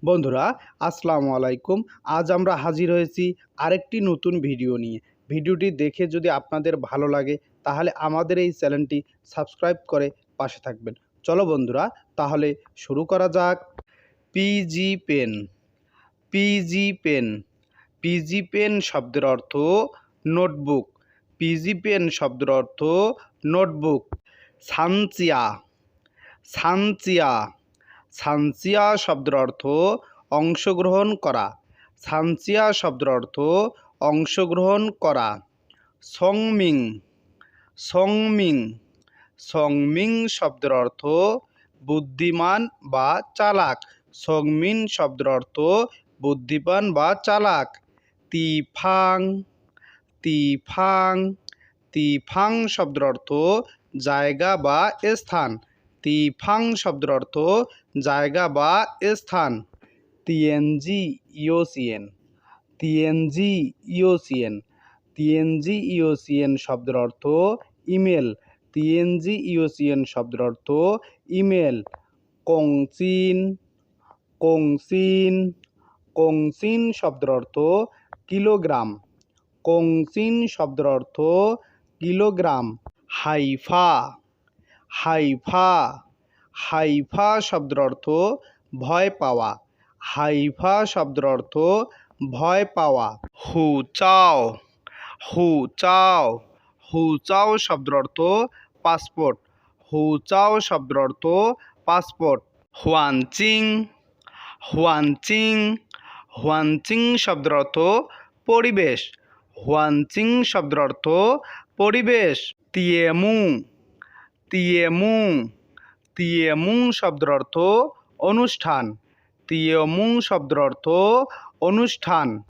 বন্ধুরা আসসালামু আলাইকুম। আজ আমরা হাজির হয়েছি আরেকটি নতুন ভিডিও নিয়ে। ভিডিওটি দেখে যদি আপনাদের ভালো লাগে তাহলে আমাদের এই চ্যানেলটি সাবস্ক্রাইব করে পাশে থাকবেন। চলো বন্ধুরা তাহলে শুরু করা যাক। পিজি পেন। পিজি পেন। পিজি পেন শব্দের অর্থ নোটবুক। পিজি পেন শব্দের অর্থ নোটবুক। সানচিয়া। সানচিয়া। সানচিয়া শব্দের অর্থ অংশগ্রহণ করা। সানচিয়া শব্দের অর্থ অংশগ্রহণ করা। সংমিং। সংমিং। সংমিং শব্দের অর্থ বুদ্ধিমান বা চালাক। সংমিন শব্দের অর্থ বুদ্ধিমান বা চালাক। তিফাং। তিফাং। তিফাং শব্দের অর্থ জায়গা বা স্থান। তিফাং শব্দের অর্থ জায়গা বা স্থান। টিএনজি ইওসিএন। টিএনজি ইওসিএন। টিএনজি ইওসিএন শব্দের অর্থ ইমেল। টিএনজি ইওসিএন শব্দের অর্থ ইমেল। কংচিন। কংচিন। কংচিন শব্দের অর্থ কিলোগ্রাম। কংচিন শব্দের অর্থ কিলোগ্রাম। হাইফা। হাইফা। হাইফা শব্দের অর্থ ভয় পাওয়া। হাইফা শব্দের অর্থ ভয় পাওয়া। হুচাও। হুচাও। হুচাও শব্দের অর্থ পাসপোর্ট। হুচাও শব্দের অর্থ পাসপোর্ট। হুয়ানচিং। হুয়ানচিং। হুয়ানচিং শব্দের অর্থ পরিবেশ। হুয়ানচিং শব্দের অর্থ পরিবেশ। তিয়ামু। তিয়ামু। তিয়ামু শব্দের অর্থ অনুষ্ঠান। তিয়ামু শব্দের অর্থ অনুষ্ঠান।